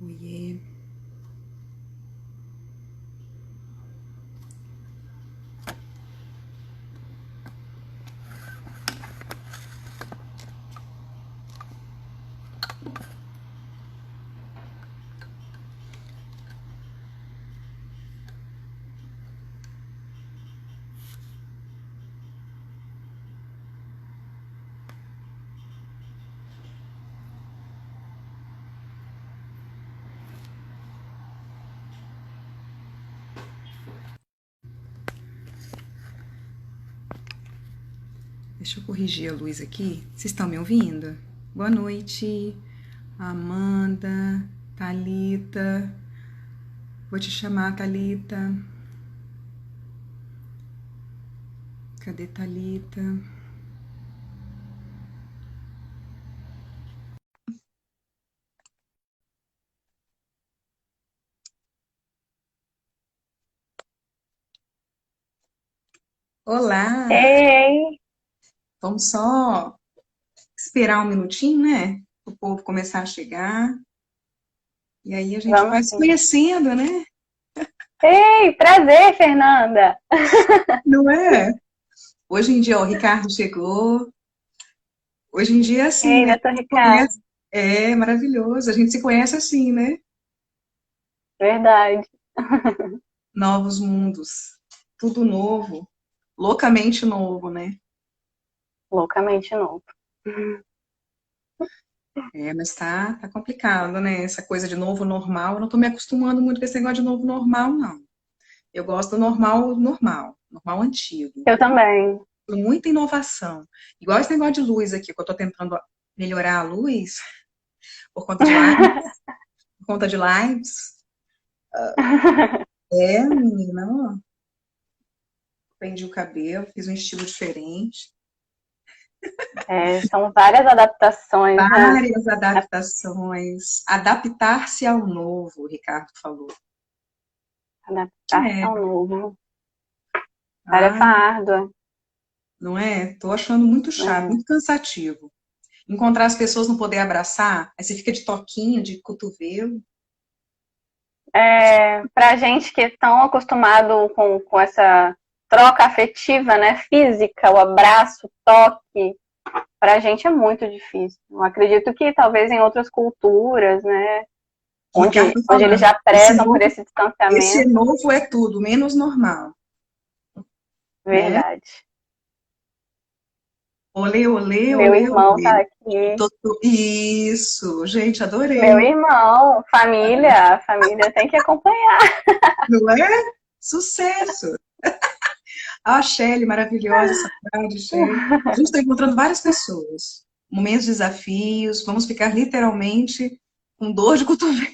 Oiê. Deixa eu corrigir a luz aqui. Vocês estão me ouvindo? Boa noite, Amanda, Thalita. Vou te chamar, Thalita. Cadê Thalita? Olá! Ei, Vamos só esperar um minutinho, né? O povo começar a chegar. E aí a gente vamos vai se sim. conhecendo, né? Ei, prazer, Fernanda. Não é? Hoje em dia, ó, o Ricardo chegou. Hoje em dia é assim, Ei, né? A doutor gente se Ricardo. conhece. É maravilhoso. A gente se conhece assim, né? Verdade. Novos mundos. Tudo novo. Loucamente novo, né? Loucamente novo. É, mas tá complicado, né? Essa coisa de novo normal. Eu não tô me acostumando muito com esse negócio de novo normal, não. Eu gosto do normal, normal. Normal antigo. Eu também. Muita inovação. Igual esse negócio de luz aqui, que eu tô tentando melhorar a luz por conta de live, por conta de lives. É, menina, ó, prendi o cabelo, fiz um estilo diferente. É, são várias adaptações, né? Várias adaptações. Adaptar-se ao novo, o Ricardo falou. Adaptar-se É, ao novo. Tarefa ah, árdua. não é? Tô achando muito chato, Né? muito cansativo. Encontrar as pessoas, não poder abraçar, aí você fica de toquinho, de cotovelo. Pra gente que é tão acostumado com essa troca afetiva, né? Física, o abraço, o toque, pra gente é muito difícil. Eu acredito que talvez em outras culturas, né? onde, Ricardo onde eles falando, já prezam por esse esse distanciamento. novo é tudo, menos normal, né? Verdade. Olê, olê, Meu olê, irmão olê. tá aqui. Isso, gente, Meu adorei. irmão, família, a família tem que acompanhar. Não é? Sucesso. A Shelly, maravilhosa, saudade, Shelly. A gente está encontrando várias pessoas. Momentos de desafios, vamos ficar literalmente com dor de cotovelo.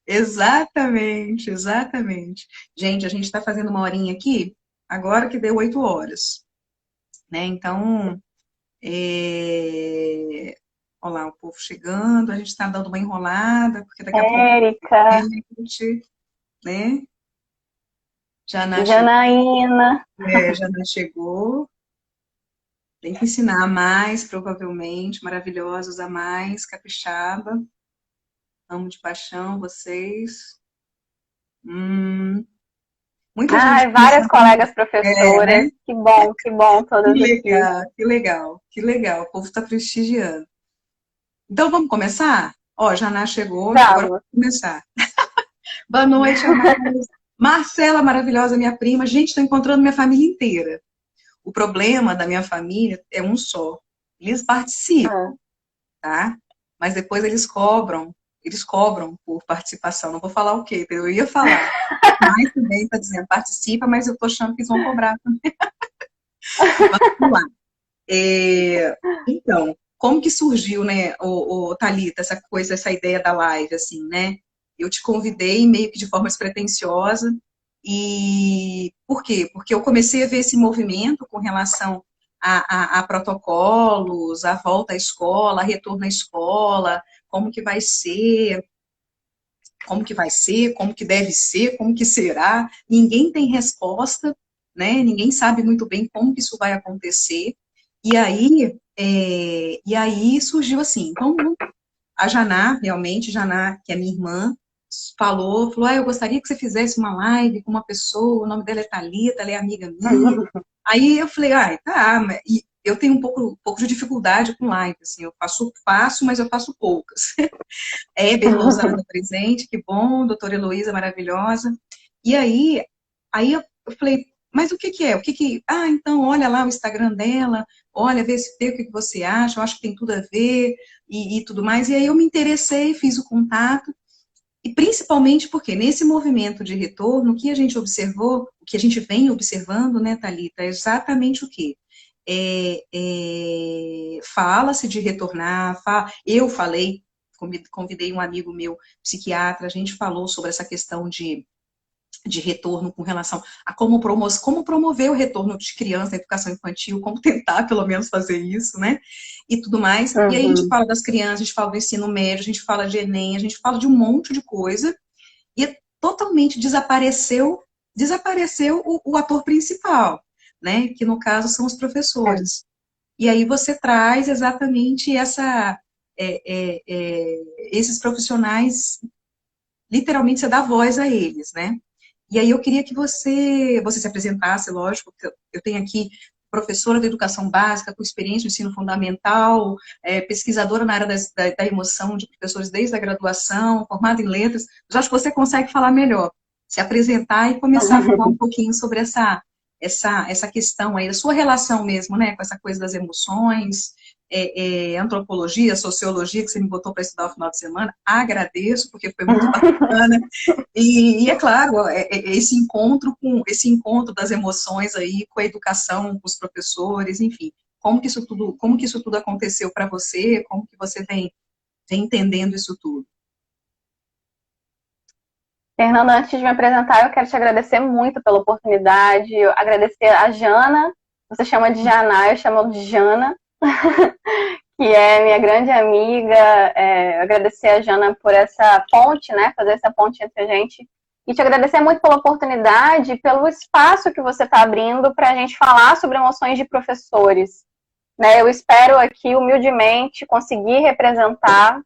Exatamente, exatamente. Gente, a gente está fazendo uma horinha aqui, agora que deu 8 horas, né? Então, olha lá, o povo chegando, a gente está dando uma enrolada, porque daqui a pouco, Érica, gente, né? Janá chegou, Janaína. Janá chegou. Tem que ensinar mais, provavelmente, maravilhosos a mais, capixaba. Amo de paixão vocês. Hum, muita gente Ai, várias começando. colegas É, professoras. né? Que bom, Que todas aqui. legal, que legal, que legal. O povo está prestigiando. Então vamos começar? Ó, Janá chegou, agora Vamos. vamos começar. Boa noite, amados. Marcela, maravilhosa, minha prima. Gente, estou encontrando minha família inteira. O problema da minha família é um só. Eles participam, Ah, tá? Mas depois eles cobram por participação. Não vou falar o quê, eu ia falar. Mas também está dizendo, participa, mas eu tô achando que eles vão cobrar. Vamos lá. Então, como que surgiu, né, o Thalita, essa coisa, essa ideia da live, assim, né? Eu te convidei meio que de forma despretensiosa. E por quê? Porque eu comecei a ver esse movimento com relação a protocolos, a volta à escola, a retorno à escola, como que vai ser, como que vai ser, como que deve ser, como que será. Ninguém tem resposta, né? Ninguém sabe muito bem como que isso vai acontecer. E aí surgiu assim, então a Janá, realmente, Janá, que é minha irmã, falou, eu gostaria que você fizesse uma live com uma pessoa, o nome dela é Thalita, ela é amiga minha. Aí eu falei, tá, e eu tenho um pouco de dificuldade com live, assim, eu faço, mas eu faço poucas. Éber Lousada presente, que bom, doutora Heloísa maravilhosa. E aí eu falei, mas o que que é? Então, olha lá o Instagram dela, olha, vê o que que você acha, eu acho que tem tudo a ver, e tudo mais. E aí eu me interessei, fiz o contato, e principalmente porque nesse movimento de retorno, o que a gente observou, o que a gente vem observando, né, Thalita, é exatamente o quê? Fala-se de retornar, eu falei, convidei um amigo meu, psiquiatra, a gente falou sobre essa questão de retorno com relação a como promover o retorno de criança na educação infantil, como tentar, pelo menos, fazer isso, né? E tudo mais. E aí a gente fala das crianças, a gente fala do ensino médio, a gente fala de Enem, a gente fala de um monte de coisa, e totalmente desapareceu o ator principal, né? Que no caso são os professores. E aí você traz exatamente esses profissionais, literalmente você dá voz a eles, né? E aí eu queria que você se apresentasse, lógico, porque eu tenho aqui professora de educação básica, com experiência no ensino fundamental, pesquisadora na área da emoção de professores desde a graduação, formada em letras. Eu acho que você consegue falar melhor, se apresentar e começar a falar um pouquinho sobre essa questão aí, da sua relação mesmo, né, com essa coisa das emoções, antropologia, sociologia, que você me botou para estudar no final de semana. Agradeço, porque foi muito bacana. E é claro, esse encontro das emoções aí com a educação, com os professores, enfim, como que isso tudo aconteceu para você, como que você vem entendendo isso tudo? Fernanda, antes de me apresentar, eu quero te agradecer muito pela oportunidade, agradecer a Jana, você chama de Janá, eu chamo de Jana, que é minha grande amiga, agradecer a Jana por essa ponte, né, fazer essa ponte entre a gente, e te agradecer muito pela oportunidade, pelo espaço que você está abrindo para a gente falar sobre emoções de professores. Né, eu espero aqui, humildemente, conseguir representar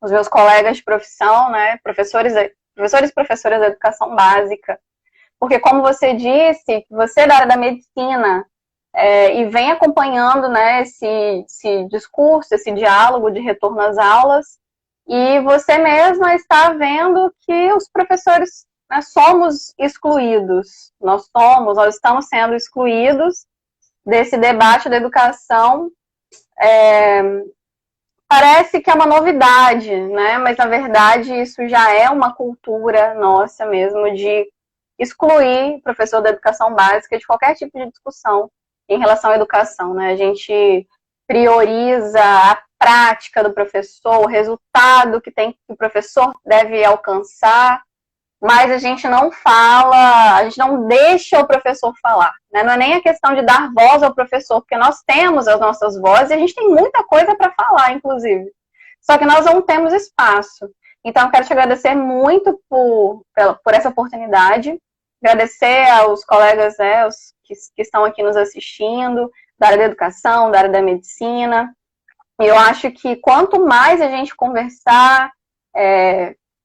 os meus colegas de profissão, né, professores e professoras da educação básica, porque, como você disse, você é da área da medicina, e vem acompanhando, né, esse discurso, esse diálogo de retorno às aulas, e você mesma está vendo que os professores, né, somos excluídos, nós estamos sendo excluídos desse debate da educação. Parece que é uma novidade, né? Mas, na verdade, isso já é uma cultura nossa mesmo de excluir o professor da educação básica de qualquer tipo de discussão em relação à educação, né? A gente prioriza a prática do professor, o resultado que o professor deve alcançar, mas a gente não fala, a gente não deixa o professor falar, né? Não é nem a questão de dar voz ao professor, porque nós temos as nossas vozes e a gente tem muita coisa para falar, inclusive. Só que nós não temos espaço. Então, eu quero te agradecer muito por essa oportunidade, agradecer aos colegas, né, os que estão aqui nos assistindo, da área da educação, da área da medicina. E eu acho que quanto mais a gente conversar,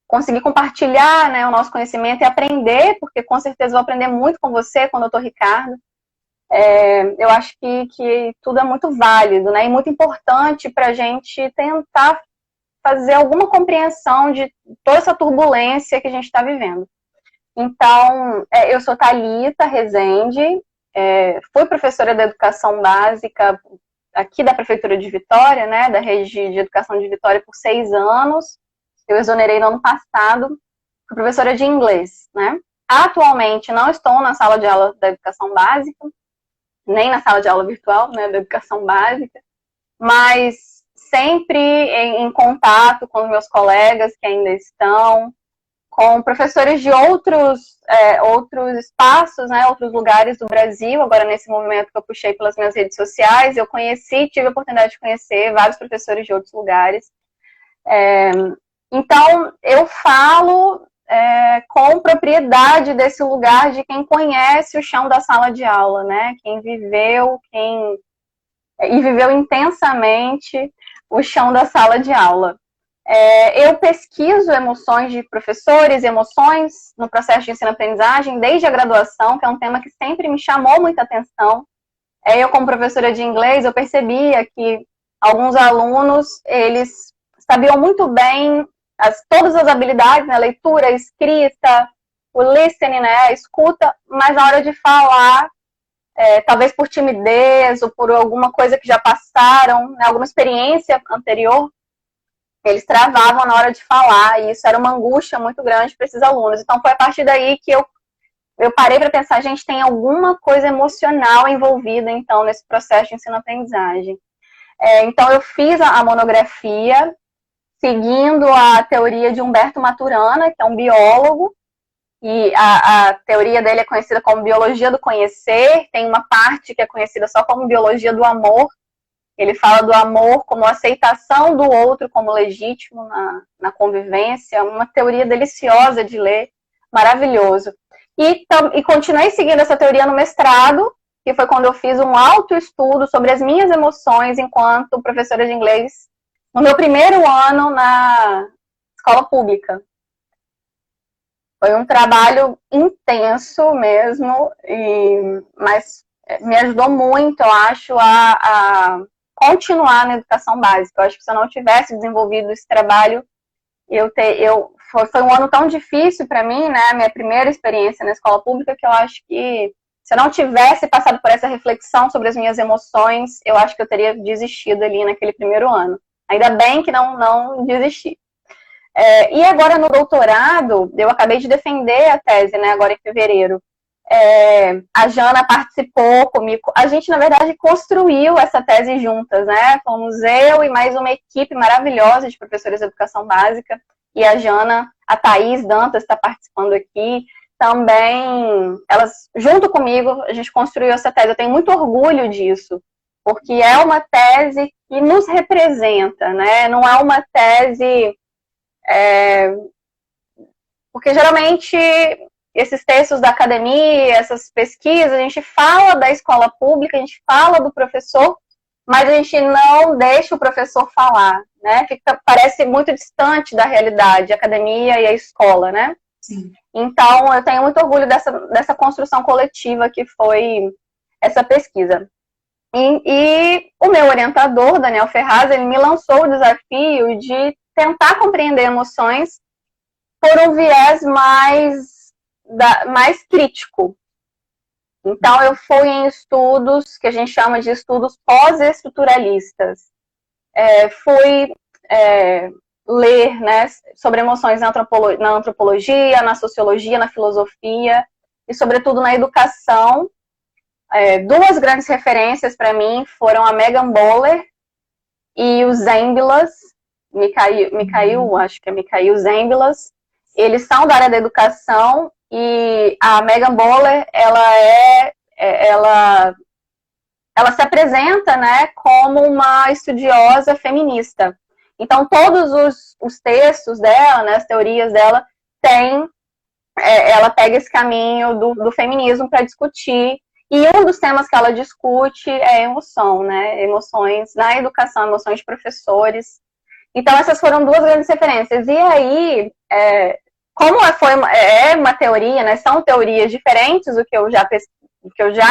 conseguir compartilhar, né, o nosso conhecimento e aprender, porque com certeza vou aprender muito com você, com o Dr. Ricardo. Eu acho que tudo é muito válido, né, e muito importante para a gente tentar fazer alguma compreensão de toda essa turbulência que a gente está vivendo. Então, eu sou Thalita Rezende, fui professora de educação básica aqui da Prefeitura de Vitória, né, da rede de educação de Vitória por 6 anos. Eu exonerei no ano passado, fui professora de inglês, né? Atualmente não estou na sala de aula da educação básica, nem na sala de aula virtual, né, da educação básica, mas sempre em contato com os meus colegas que ainda estão, com professores de outros espaços, né, outros lugares do Brasil. Agora, nesse movimento que eu puxei pelas minhas redes sociais, eu tive a oportunidade de conhecer vários professores de outros lugares. Então, eu falo com propriedade desse lugar de quem conhece o chão da sala de aula, né? Quem viveu, e viveu intensamente o chão da sala de aula. Eu pesquiso emoções de professores, emoções no processo de ensino-aprendizagem desde a graduação, que é um tema que sempre me chamou muita atenção. Eu, como professora de inglês, eu percebia que alguns alunos, eles sabiam muito bem todas as habilidades, né, leitura, escrita, o listening, né, a escuta, mas na hora de falar, talvez por timidez ou por alguma coisa que já passaram, né, alguma experiência anterior, eles travavam na hora de falar, e isso era uma angústia muito grande para esses alunos. Então, foi a partir daí que eu parei para pensar, gente, tem alguma coisa emocional envolvida, então, nesse processo de ensino-aprendizagem. Então, eu fiz a monografia seguindo a teoria de Humberto Maturana, que é um biólogo, e a teoria dele é conhecida como biologia do conhecer, tem uma parte que é conhecida só como biologia do amor. Ele fala do amor como aceitação do outro como legítimo na convivência, uma teoria deliciosa de ler, maravilhoso. E continuei seguindo essa teoria no mestrado, que foi quando eu fiz um autoestudo sobre as minhas emoções enquanto professora de inglês, no meu primeiro ano na escola pública. Foi um trabalho intenso mesmo, mas me ajudou muito, eu acho, a continuar na educação básica. Eu acho que se eu não tivesse desenvolvido esse trabalho, foi um ano tão difícil para mim, né, minha primeira experiência na escola pública, que eu acho que se eu não tivesse passado por essa reflexão sobre as minhas emoções, eu acho que eu teria desistido ali naquele primeiro ano. Ainda bem que não desisti. E agora no doutorado, eu acabei de defender a tese, né, agora em fevereiro. A Jana participou comigo. A gente, na verdade, construiu essa tese juntas, né? Fomos eu e mais uma equipe maravilhosa de professores de educação básica. E a Jana, a Thaís Dantas está participando aqui. Também, elas, junto comigo, a gente construiu essa tese. Eu tenho muito orgulho disso, porque é uma tese que nos representa, né? Não é uma tese... porque geralmente esses textos da academia, essas pesquisas, a gente fala da escola pública, a gente fala do professor, mas a gente não deixa o professor falar, né? Parece muito distante da realidade, a academia e a escola, né? Sim. Então, eu tenho muito orgulho dessa construção coletiva que foi essa pesquisa. E o meu orientador, Daniel Ferraz, ele me lançou o desafio de tentar compreender emoções por um viés mais crítico. Então, eu fui em estudos que a gente chama de estudos pós-estruturalistas. Fui ler, né, sobre emoções na antropologia, na sociologia, na filosofia e, sobretudo, na educação. Duas grandes referências para mim foram a Megan Boller e o Zemblas, acho que é Mikhail Zemblas. Eles são da área da educação e a Megan Boller, ela se apresenta, né, como uma estudiosa feminista. Então, todos os textos dela, né, as teorias dela, ela pega esse caminho do feminismo para discutir. E um dos temas que ela discute é emoção, né? Emoções na educação, emoções de professores. Então, essas foram duas grandes referências. E aí, como foi uma teoria, né? São teorias diferentes do que eu já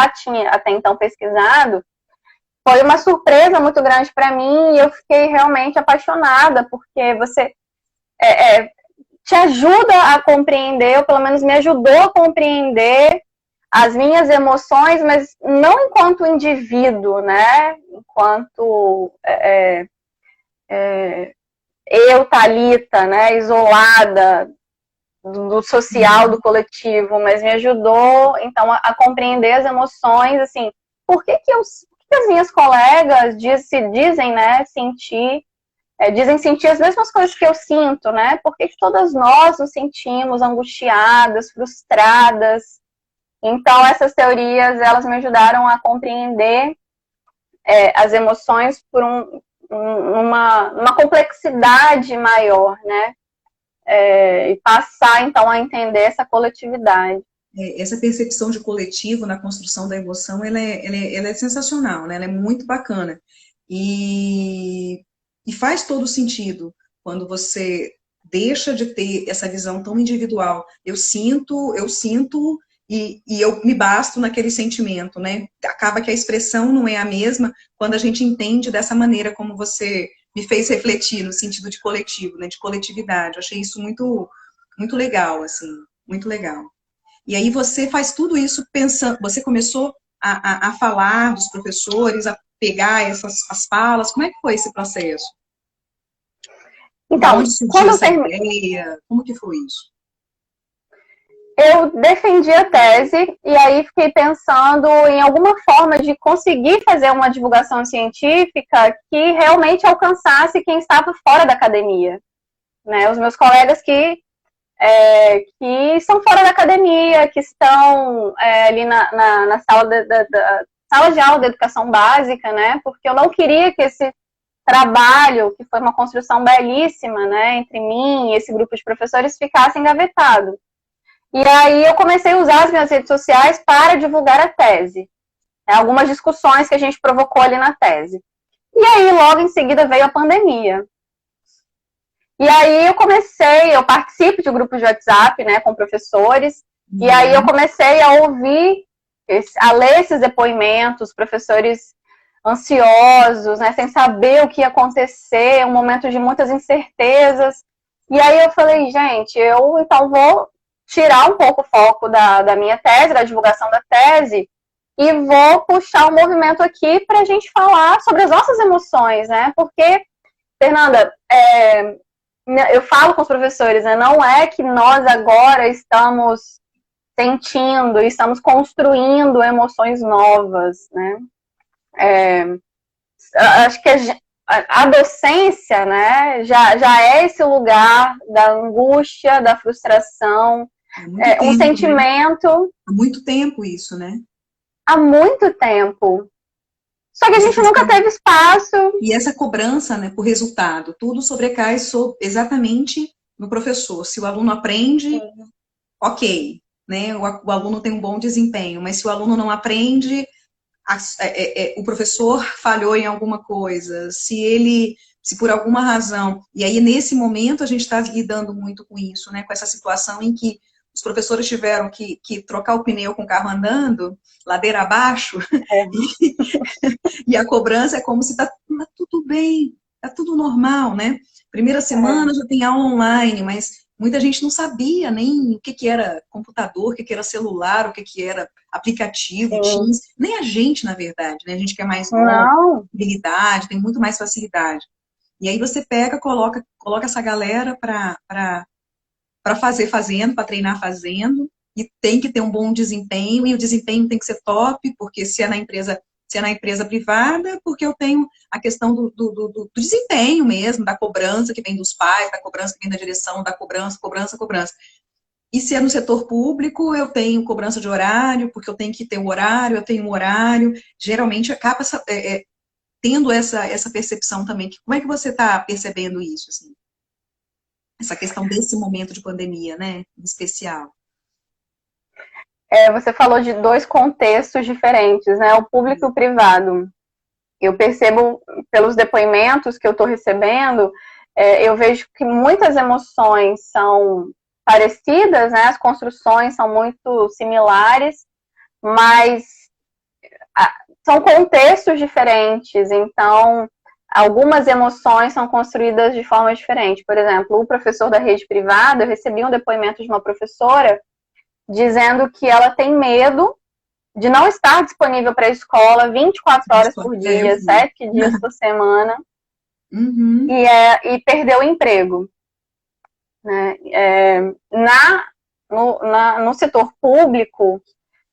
tinha até então pesquisado. Foi uma surpresa muito grande para mim e eu fiquei realmente apaixonada, porque você te ajuda a compreender, ou pelo menos me ajudou a compreender as minhas emoções, mas não enquanto indivíduo, né? Enquanto eu, Thalita, né? Isolada do social, do coletivo, mas me ajudou, então, a compreender as emoções, assim, por que as minhas colegas dizem, né, dizem sentir as mesmas coisas que eu sinto, né? Por que todas nós nos sentimos angustiadas, frustradas? Então, essas teorias, elas me ajudaram a compreender as emoções por uma complexidade maior, né? E passar, então, a entender essa coletividade. Essa percepção de coletivo na construção da emoção, ela é sensacional, né? Ela é muito bacana. E faz todo sentido, quando você deixa de ter essa visão tão individual. Eu sinto, e eu me basto naquele sentimento, né? Acaba que a expressão não é a mesma quando a gente entende dessa maneira como você me fez refletir, no sentido de coletivo, né? De coletividade. Eu achei isso muito, muito legal, assim, muito legal. E aí você faz tudo isso pensando, você começou a falar dos professores, a pegar as falas, como é que foi esse processo? Da onde Então, surgiu quando eu essa terminei, ideia? Como que foi isso? eu defendi a tese e aí fiquei pensando em alguma forma de conseguir fazer uma divulgação científica que realmente alcançasse quem estava fora da academia, né? Os meus colegas que estão fora da academia, que estão ali na sala, sala de aula da educação básica, né? Porque eu não queria que esse trabalho, que foi uma construção belíssima, né, entre mim e esse grupo de professores, ficasse engavetado. E aí eu comecei a usar as minhas redes sociais para divulgar a tese. Algumas discussões que a gente provocou ali na tese. E aí, logo em seguida, veio a pandemia. E aí eu participo de grupos de WhatsApp, né, com professores, e aí eu comecei a ouvir, a ler esses depoimentos, professores ansiosos, né, sem saber o que ia acontecer, um momento de muitas incertezas. E aí eu falei, gente, eu então vou tirar um pouco o foco da minha tese, da divulgação da tese, e vou puxar um movimento aqui para a gente falar sobre as nossas emoções, né? Porque, Fernanda, eu falo com os professores, né? Não é que nós agora estamos sentindo, estamos construindo emoções novas, né? Acho que a docência, né, já é esse lugar da angústia, da frustração, um sentimento. Né? Há muito tempo isso, né? Há muito tempo. Só que a gente nunca teve espaço. E essa cobrança, né, por resultado, tudo sobrecai exatamente no professor. Se o aluno aprende, ok, né, o aluno tem um bom desempenho, mas se o aluno não aprende, o professor falhou em alguma coisa, se por alguma razão, e aí nesse momento a gente está lidando muito com isso, né, com essa situação em que os professores tiveram que trocar o pneu com o carro andando, ladeira abaixo, e a cobrança é como se tá tudo bem, tá tudo normal, né? Primeira semana já tem aula online, mas muita gente não sabia nem o que era computador, o que era celular, o que era aplicativo, Teams, nem a gente, na verdade, né? A gente que é mais novo, habilidade, tem muito mais facilidade. E aí você pega, coloca essa galera para fazer fazendo, para treinar fazendo, e tem que ter um bom desempenho, e o desempenho tem que ser top, porque se é na empresa privada, porque eu tenho a questão do desempenho mesmo, da cobrança que vem dos pais, da cobrança que vem da direção, da cobrança. E se é no setor público, eu tenho cobrança de horário, porque eu tenho que ter um horário, eu tenho um horário. Geralmente acaba tendo essa percepção também. Como é que você está percebendo isso, assim? Essa questão desse momento de pandemia, né, em especial. Você falou de dois contextos diferentes, né, o público e o privado. Eu percebo pelos depoimentos que eu estou recebendo, eu vejo que muitas emoções são parecidas, né, as construções são muito similares, mas são contextos diferentes, então algumas emoções são construídas de forma diferente. Por exemplo, o professor da rede privada, eu recebi um depoimento de uma professora dizendo que ela tem medo de não estar disponível para a escola 24 horas por dia, 7 dias por semana, e perder o emprego. Né? No setor público,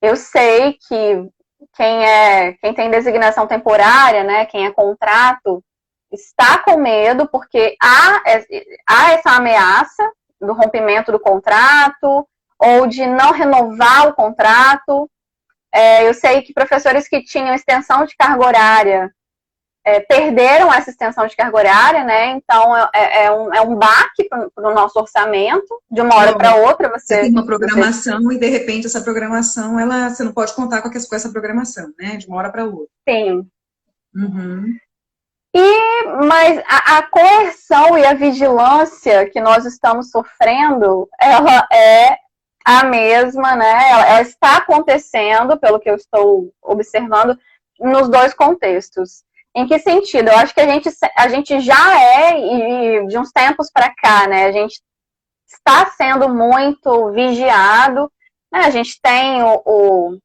eu sei que quem tem designação temporária, né, quem é contrato, está com medo porque há essa ameaça do rompimento do contrato ou de não renovar o contrato. Eu sei que professores que tinham extensão de carga horária perderam essa extensão de carga horária, né? Então é um baque para o nosso orçamento, de uma hora para outra. Você tem uma programação e de repente essa programação, você não pode contar com essa programação, né? De uma hora para outra. Sim. Mas a coerção e a vigilância que nós estamos sofrendo, ela é a mesma, né? Ela está acontecendo, pelo que eu estou observando, nos dois contextos. Em que sentido? Eu acho que a gente já e de uns tempos para cá, né? A gente está sendo muito vigiado, né? A gente tem o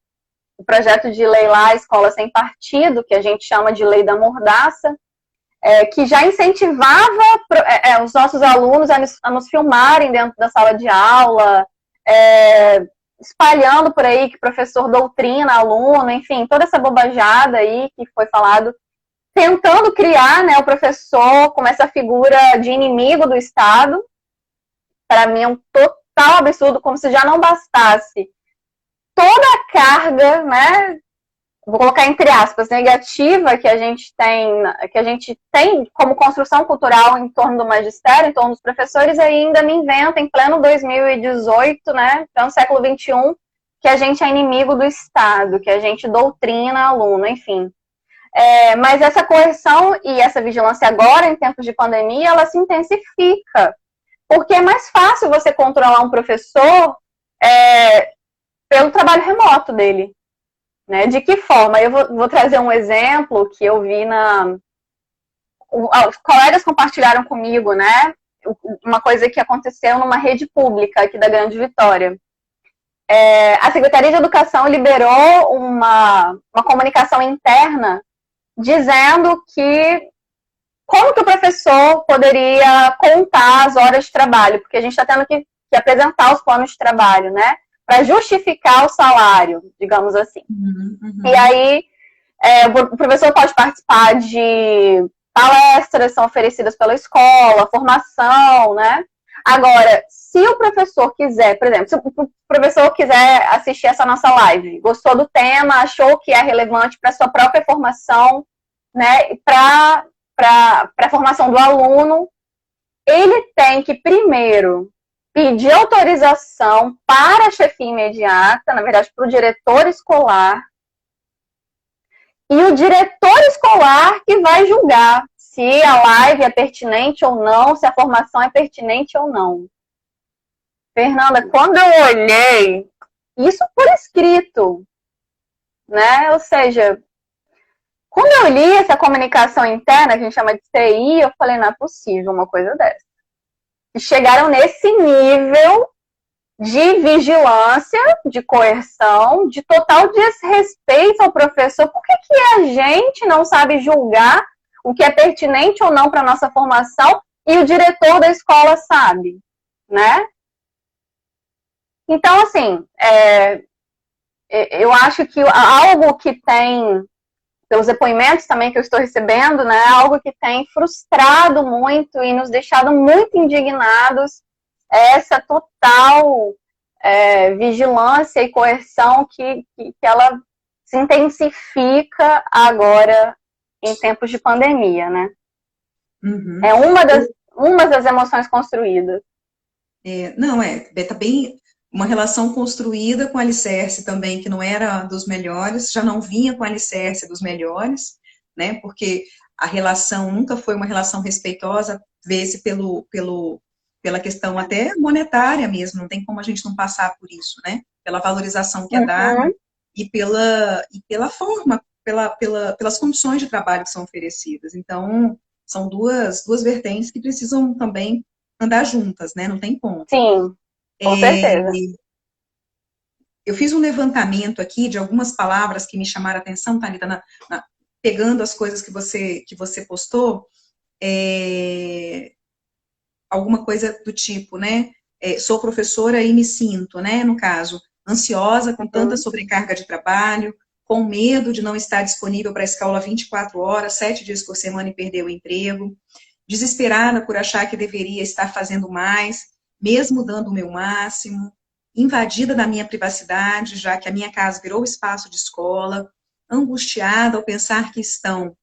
projeto de lei lá, Escola Sem Partido, que a gente chama de Lei da Mordaça, que já incentivava os nossos alunos a nos filmarem dentro da sala de aula, espalhando por aí que o professor doutrina aluno, enfim, toda essa bobajada aí que foi falado, tentando criar, né, o professor como essa figura de inimigo do Estado. Para mim é um total absurdo, como se já não bastasse toda a carga, né, vou colocar entre aspas, negativa que a gente tem como construção cultural em torno do magistério, em torno dos professores, e ainda me inventa em pleno 2018, né, pleno século XXI, que a gente é inimigo do Estado, que a gente doutrina aluno, enfim. Mas essa coerção e essa vigilância agora, em tempos de pandemia, ela se intensifica, porque é mais fácil você controlar um professor pelo trabalho remoto dele. Né? De que forma? Eu vou trazer um exemplo que eu vi os colegas compartilharam comigo, né? Uma coisa que aconteceu numa rede pública aqui da Grande Vitória. A Secretaria de Educação liberou uma comunicação interna dizendo que como que o professor poderia contar as horas de trabalho, porque a gente está tendo que apresentar os planos de trabalho, né? Para justificar o salário, digamos assim. E aí, o professor pode participar de palestras, são oferecidas pela escola, formação, né? Agora, se o professor quiser, por exemplo, se o professor quiser assistir essa nossa live, gostou do tema, achou que é relevante para a sua própria formação, né? Para a formação do aluno, ele tem que primeiro pedir autorização para a chefia imediata, na verdade, para o diretor escolar, e o diretor escolar que vai julgar se a live é pertinente ou não, se a formação é pertinente ou não. Fernanda, quando eu olhei isso por escrito, né? Ou seja, quando eu li essa comunicação interna, que a gente chama de TI, eu falei, não é possível uma coisa dessa. E chegaram nesse nível de vigilância, de coerção, de total desrespeito ao professor. Por que a gente não sabe julgar o que é pertinente ou não para a nossa formação e o diretor da escola sabe, né? Então, assim, eu acho que algo que tem, pelos depoimentos também que eu estou recebendo, né, algo que tem frustrado muito e nos deixado muito indignados é essa total vigilância e coerção que ela se intensifica agora em tempos de pandemia, né? Uhum. É uma das emoções construídas. Tá bem uma relação construída com alicerce também, que não era dos melhores, já não vinha com alicerce dos melhores, né? Porque a relação nunca foi uma relação respeitosa, vê-se pela questão até monetária mesmo, não tem como a gente não passar por isso, né? Pela valorização que é dada e pela forma, pelas condições de trabalho que são oferecidas. Então, são duas vertentes que precisam também andar juntas, né? Não tem como. Sim, com certeza. Eu fiz um levantamento aqui de algumas palavras que me chamaram a atenção, Thalita, pegando as coisas que você postou, alguma coisa do tipo, né? Sou professora e me sinto, né? No caso, ansiosa com tanta sobrecarga de trabalho, com medo de não estar disponível para a escola 24 horas, 7 dias por semana e perder o emprego, desesperada por achar que deveria estar fazendo mais, mesmo dando o meu máximo, invadida da minha privacidade, já que a minha casa virou espaço de escola, angustiada ao pensar que estão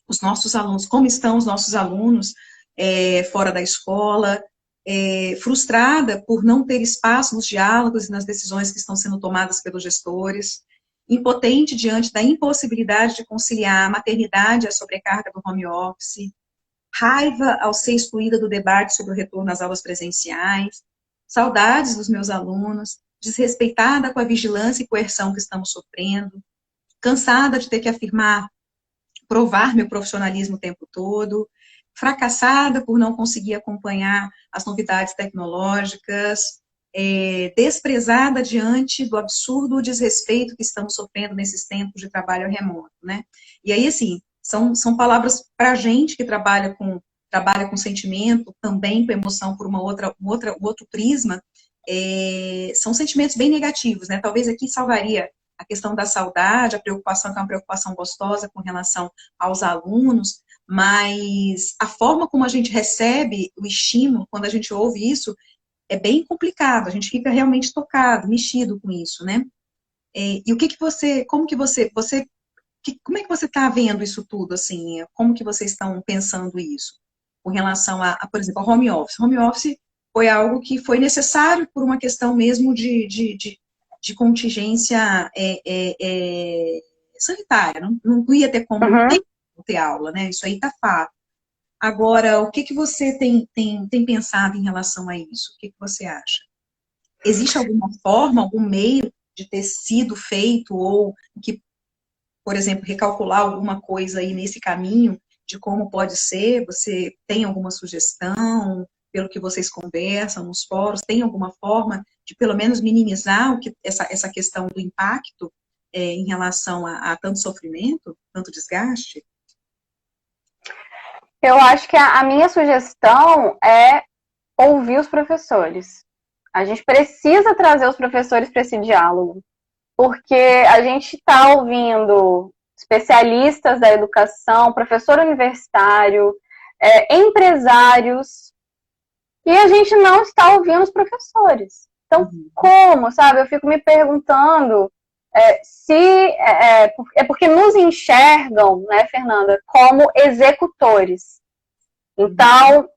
os nossos alunos, como estão os nossos alunos fora da escola, frustrada por não ter espaço nos diálogos e nas decisões que estão sendo tomadas pelos gestores, impotente diante da impossibilidade de conciliar a maternidade e a sobrecarga do home office, raiva ao ser excluída do debate sobre o retorno às aulas presenciais, saudades dos meus alunos, desrespeitada com a vigilância e coerção que estamos sofrendo, cansada de ter que provar meu profissionalismo o tempo todo, fracassada por não conseguir acompanhar as novidades tecnológicas, desprezada diante do absurdo desrespeito que estamos sofrendo nesses tempos de trabalho remoto, né? E aí, assim, são palavras para a gente que trabalha com sentimento, também com emoção por um outro prisma, são sentimentos bem negativos, né? Talvez aqui salvaria a questão da saudade, a preocupação, que é uma preocupação gostosa com relação aos alunos, mas a forma como a gente recebe o estímulo, quando a gente ouve isso, é bem complicado, a gente fica realmente tocado, mexido com isso, né? E o que você, como é que você está vendo isso tudo, assim, como que vocês estão pensando isso, com relação por exemplo, ao home office? Home office foi algo que foi necessário por uma questão mesmo de contingência sanitária, não ia ter como ter aula, né? Isso aí tá fato. Agora, o que você tem pensado em relação a isso? O que você acha? Existe alguma forma, algum meio de ter sido feito, ou que, por exemplo, recalcular alguma coisa aí nesse caminho de como pode ser? Você tem alguma sugestão, pelo que vocês conversam nos fóruns, tem alguma forma de pelo menos minimizar essa questão do impacto em relação a tanto sofrimento, tanto desgaste? Eu acho que a minha sugestão é ouvir os professores. A gente precisa trazer os professores para esse diálogo, porque a gente está ouvindo especialistas da educação, professor universitário, empresários, e a gente não está ouvindo os professores. Então, como, sabe? Eu fico me perguntando se é porque nos enxergam, né, Fernanda, como executores. Então,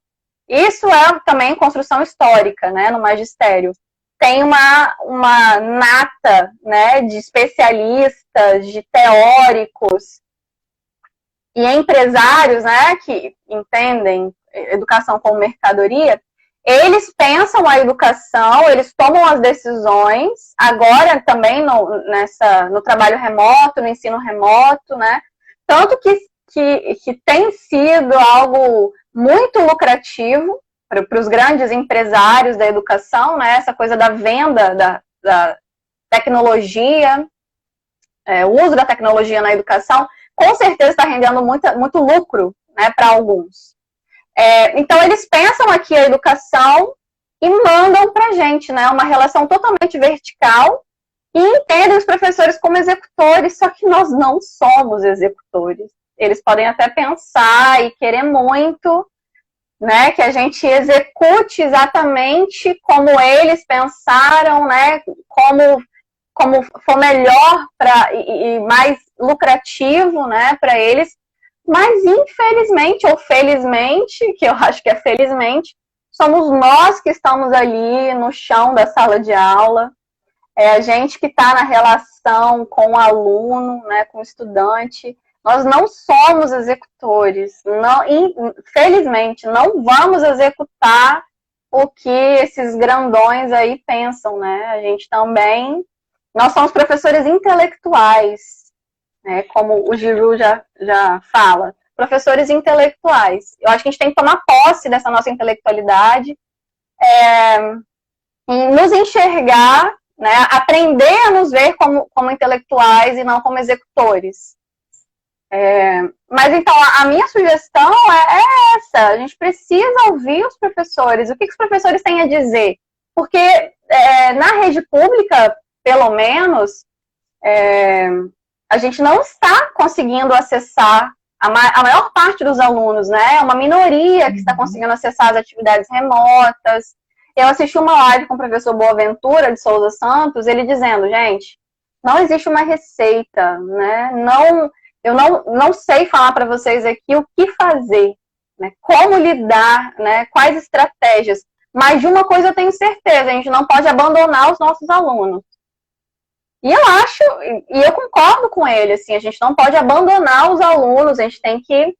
isso é também construção histórica, né, no magistério. Tem uma nata, né, de especialistas, de teóricos e empresários, né, que entendem educação como mercadoria. Eles pensam a educação, eles tomam as decisões, agora também no trabalho remoto, no ensino remoto, né? Tanto que tem sido algo muito lucrativo para os grandes empresários da educação, né? Essa coisa da venda da tecnologia, o uso da tecnologia na educação, com certeza está rendendo muito lucro, né, para alguns. Então, eles pensam aqui a educação e mandam para a gente, né, uma relação totalmente vertical, e entendem os professores como executores, só que nós não somos executores. Eles podem até pensar e querer muito, né, que a gente execute exatamente como eles pensaram, né, como for melhor e mais lucrativo, né, para eles. Mas, infelizmente, ou felizmente, que eu acho que é felizmente, somos nós que estamos ali no chão da sala de aula, a gente que está na relação com o aluno, né, com o estudante. Nós não somos executores. Infelizmente, não vamos executar o que esses grandões aí pensam, né? A gente também... Nós somos professores intelectuais, né, como o Giru já fala, professores intelectuais. Eu acho que a gente tem que tomar posse dessa nossa intelectualidade e nos enxergar, né, aprender a nos ver como intelectuais e não como executores. Mas então, a minha sugestão é essa: a gente precisa ouvir os professores, o que os professores têm a dizer, porque na rede pública, pelo menos, a gente não está conseguindo acessar a maior parte dos alunos, né? É uma minoria que está conseguindo acessar as atividades remotas. Eu assisti uma live com o professor Boaventura de Souza Santos, ele dizendo, gente, não existe uma receita, né? Eu não sei falar para vocês aqui o que fazer, né? Como lidar, né? Quais estratégias. Mas de uma coisa eu tenho certeza, a gente não pode abandonar os nossos alunos. E eu acho, e eu concordo com ele, assim, a gente não pode abandonar os alunos, a gente tem que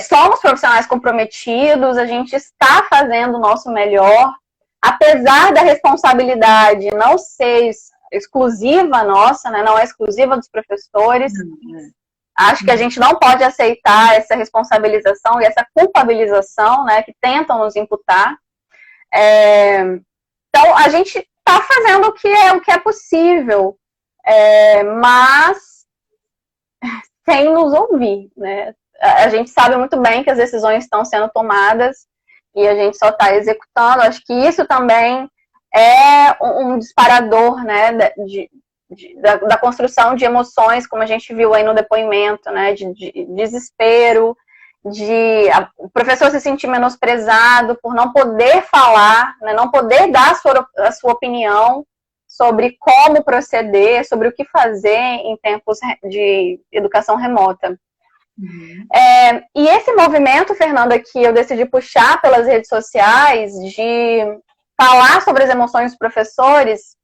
somos profissionais comprometidos, a gente está fazendo o nosso melhor, apesar da responsabilidade não ser exclusiva nossa, né, não é exclusiva dos professores. Acho que a gente não pode aceitar essa responsabilização e essa culpabilização, né, que tentam nos imputar. Então, a gente está fazendo o que é possível, mas sem nos ouvir, né? A gente sabe muito bem que as decisões estão sendo tomadas e a gente só está executando. Acho que isso também é um disparador, né, da construção de emoções, como a gente viu aí no depoimento, né, de desespero, o professor se sentir menosprezado por não poder falar, né, não poder dar a sua opinião sobre como proceder, sobre o que fazer em tempos de educação remota. E esse movimento, Fernanda, que eu decidi puxar pelas redes sociais, de falar sobre as emoções dos professores,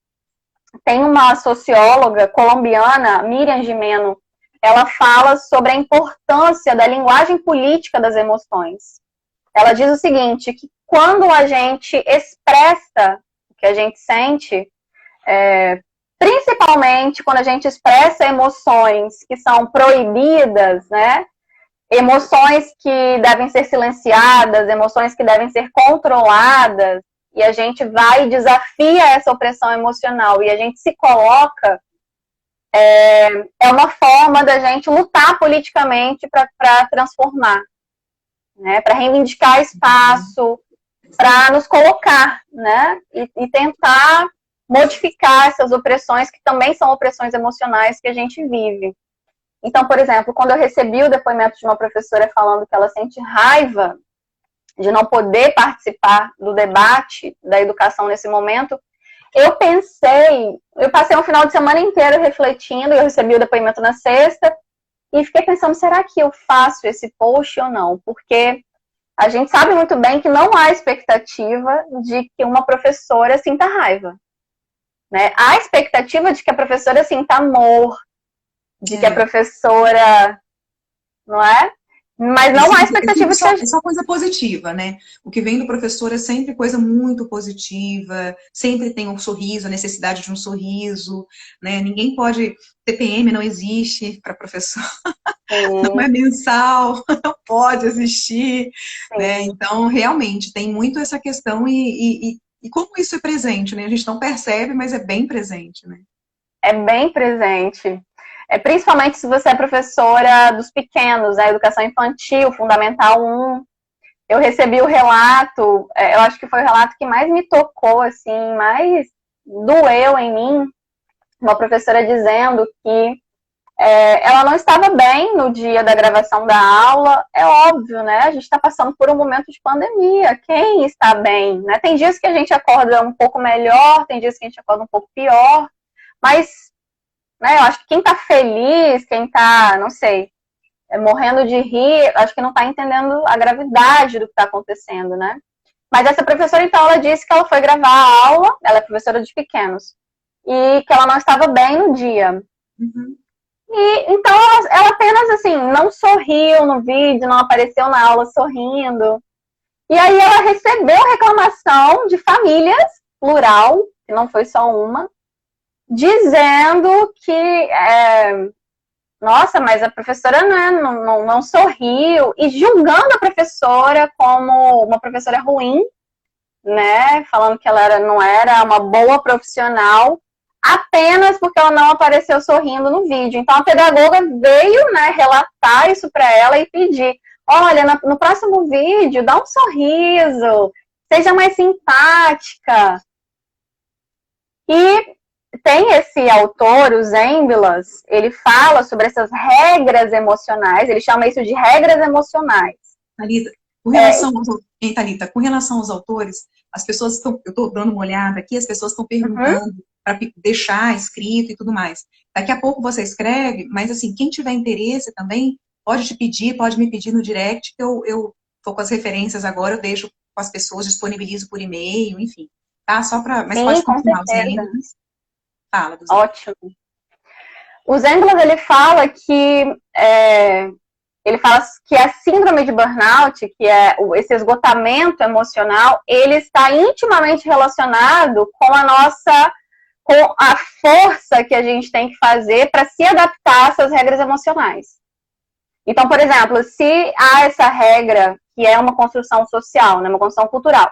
tem uma socióloga colombiana, Miriam Gimeno, ela fala sobre a importância da linguagem política das emoções. Ela diz o seguinte, que quando a gente expressa o que a gente sente, principalmente quando a gente expressa emoções que são proibidas, né? Emoções que devem ser silenciadas, emoções que devem ser controladas, e a gente vai e desafia essa opressão emocional, e a gente se coloca, é uma forma da gente lutar politicamente para transformar, né? Para reivindicar espaço, para nos colocar, né? E tentar modificar essas opressões, que também são opressões emocionais que a gente vive. Então, por exemplo, quando eu recebi o depoimento de uma professora falando que ela sente raiva de não poder participar do debate da educação nesse momento, eu passei um final de semana inteiro refletindo, eu recebi o depoimento na sexta, e fiquei pensando, será que eu faço esse post ou não? Porque a gente sabe muito bem que não há expectativa de que uma professora sinta raiva, né? Há expectativa de que a professora sinta amor, de que a professora, não é? Mas não há expectativa de é só coisa positiva, né? O que vem do professor é sempre coisa muito positiva, sempre tem um sorriso, a necessidade de um sorriso, né? Ninguém pode, TPM não existe para professor, não é mensal, não pode existir, né? Então, realmente, tem muito essa questão e como isso é presente, né? A gente não percebe, mas é bem presente, né? É bem presente. Principalmente se você é professora dos pequenos, né? Educação infantil, Fundamental 1. Eu recebi o relato, eu acho que foi o relato que mais me tocou, assim, mais doeu em mim. Uma professora dizendo que ela não estava bem no dia da gravação da aula. É óbvio, né? A gente está passando por um momento de pandemia. Quem está bem, né? Tem dias que a gente acorda um pouco melhor, tem dias que a gente acorda um pouco pior, mas, né, eu acho que quem tá feliz, quem tá, não sei, morrendo de rir, acho que não tá entendendo a gravidade do que tá acontecendo, né? Mas essa professora, então, ela disse que ela foi gravar a aula, ela é professora de pequenos, e que ela não estava bem no dia. E então ela apenas, assim, não sorriu no vídeo, não apareceu na aula sorrindo. E aí ela recebeu reclamação de famílias, plural, que não foi só uma, dizendo que, nossa, mas a professora, né, não sorriu, e julgando a professora como uma professora ruim, né, falando que ela não era uma boa profissional, apenas porque ela não apareceu sorrindo no vídeo. Então a pedagoga veio, né, relatar isso para ela e pedir, olha, no próximo vídeo, dá um sorriso, seja mais simpática. E tem esse autor, o Zemblas, ele fala sobre essas regras emocionais, ele chama isso de regras emocionais. Thalita, com relação aos autores, as pessoas estão, eu estou dando uma olhada aqui, as pessoas estão perguntando para deixar escrito e tudo mais. Daqui a pouco você escreve, mas assim, quem tiver interesse também, pode te pedir, pode me pedir no direct, que eu estou com as referências agora, eu deixo com as pessoas, disponibilizo por e-mail, enfim. Tá? Só para. Mas sim, pode com continuar, certeza. Fala, Duzê. Ótimo. O Zengler, ele fala que a síndrome de burnout, que é esse esgotamento emocional, ele está intimamente relacionado com com a força que a gente tem que fazer para se adaptar a essas regras emocionais. Então, por exemplo, se há essa regra, que é uma construção social, né, uma construção cultural,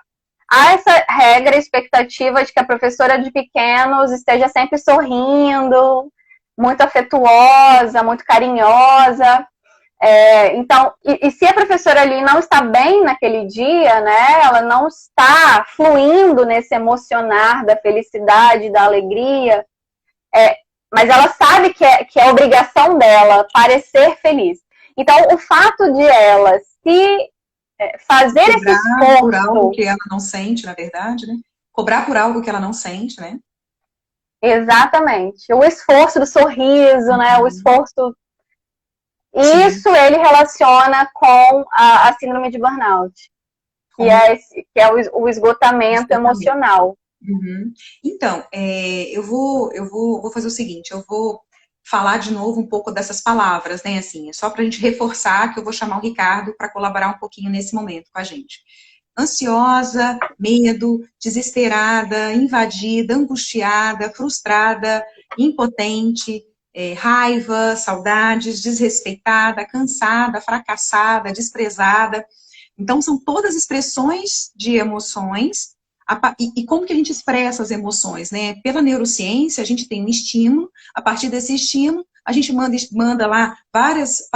há essa regra, expectativa de que a professora de pequenos esteja sempre sorrindo, muito afetuosa, muito carinhosa. Então, e se a professora ali não está bem naquele dia, né, ela não está fluindo nesse emocionar da felicidade, da alegria, mas ela sabe que é obrigação dela parecer feliz. Então, o fato de ela se fazer esse esforço... Cobrar por algo que ela não sente, na verdade, né? Cobrar por algo que ela não sente, né? Exatamente. O esforço do sorriso, né? O esforço... Sim. Isso ele relaciona com a síndrome de burnout, que é o esgotamento emocional. Uhum. Então, eu vou fazer o seguinte, eu vou falar de novo um pouco dessas palavras, né, assim, é só para a gente reforçar que eu vou chamar o Ricardo para colaborar um pouquinho nesse momento com a gente. Ansiosa, medo, desesperada, invadida, angustiada, frustrada, impotente, raiva, saudades, desrespeitada, cansada, fracassada, desprezada. Então, são todas expressões de emoções. E como que a gente expressa as emoções, né? Pela neurociência, a gente tem um estímulo, a partir desse estímulo, a gente manda lá várias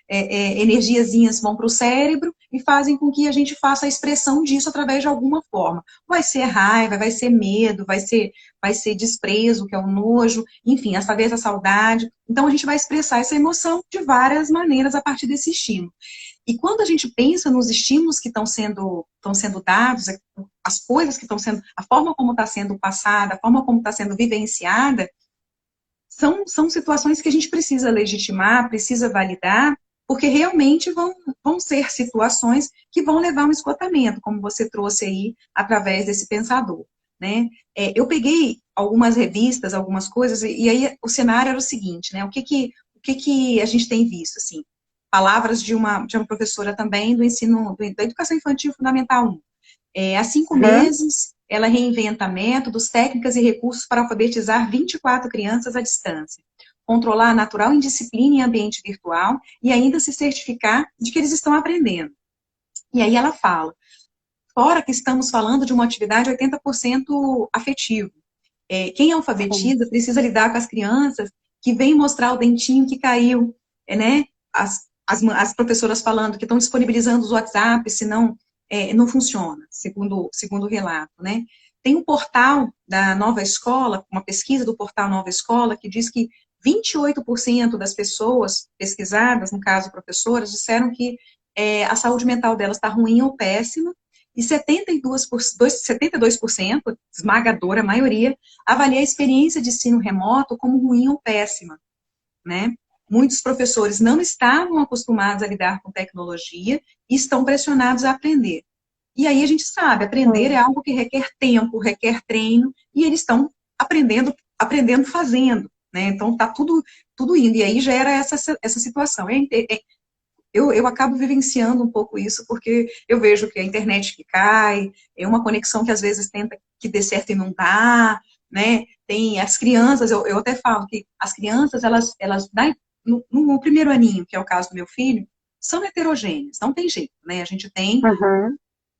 energiazinhas vão para o cérebro e fazem com que a gente faça a expressão disso através de alguma forma. Vai ser raiva, vai ser medo, vai ser desprezo, que é o nojo, enfim, através da saudade. Então, a gente vai expressar essa emoção de várias maneiras a partir desse estímulo. E quando a gente pensa nos estímulos que estão sendo dados, as coisas que estão sendo, a forma como está sendo passada, a forma como está sendo vivenciada, são situações que a gente precisa legitimar, precisa validar, porque realmente vão ser situações que vão levar a um esgotamento, como você trouxe aí através desse pensador, né? Eu peguei algumas revistas, algumas coisas, e aí o cenário era o seguinte, né? O que a gente tem visto, assim? Palavras de uma professora também do ensino, da educação infantil fundamental 1. Há 5 meses, ela reinventa métodos, técnicas e recursos para alfabetizar 24 crianças à distância, controlar a natural indisciplina em ambiente virtual e ainda se certificar de que eles estão aprendendo. E aí ela fala, fora que estamos falando de uma atividade 80% afetivo. Quem alfabetiza precisa lidar com as crianças que vêm mostrar o dentinho que caiu, né? As professoras falando que estão disponibilizando os WhatsApp, senão não funciona, segundo o relato, né? Tem um portal da Nova Escola, uma pesquisa do portal Nova Escola, que diz que 28% das pessoas pesquisadas, no caso professoras, disseram que a saúde mental delas está ruim ou péssima, e 72%, esmagadora maioria, avalia a experiência de ensino remoto como ruim ou péssima, né? Muitos professores não estavam acostumados a lidar com tecnologia e estão pressionados a aprender. E aí a gente sabe, aprender é algo que requer tempo, requer treino, e eles estão aprendendo fazendo, né? Então tá tudo indo, e aí gera essa situação. Eu acabo vivenciando um pouco isso, porque eu vejo que a internet que cai, é uma conexão que às vezes tenta que dê certo e não dá, né? Tem as crianças, eu até falo que as crianças, elas no primeiro aninho, que é o caso do meu filho, são heterogêneas, não tem jeito, né? A gente tem,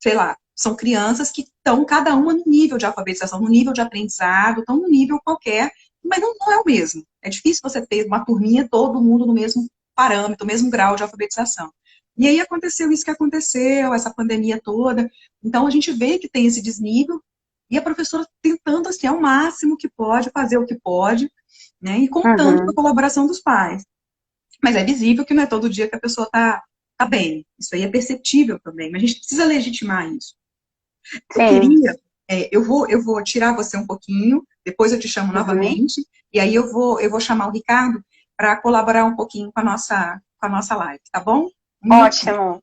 sei lá, são crianças que estão cada uma no nível de alfabetização, no nível de aprendizado, estão no nível qualquer, mas não é o mesmo. É difícil você ter uma turminha, todo mundo no mesmo parâmetro, mesmo grau de alfabetização. E aí aconteceu isso que aconteceu, essa pandemia toda. Então, a gente vê que tem esse desnível e a professora tentando, assim, ao máximo que pode, fazer o que pode, né, e contando com a colaboração dos pais. Mas é visível que não é todo dia que a pessoa tá bem. Isso aí é perceptível também, mas a gente precisa legitimar isso. Eu queria, eu vou tirar você um pouquinho, depois eu te chamo novamente, e aí eu vou chamar o Ricardo para colaborar um pouquinho com a nossa live, tá bom? Ótimo.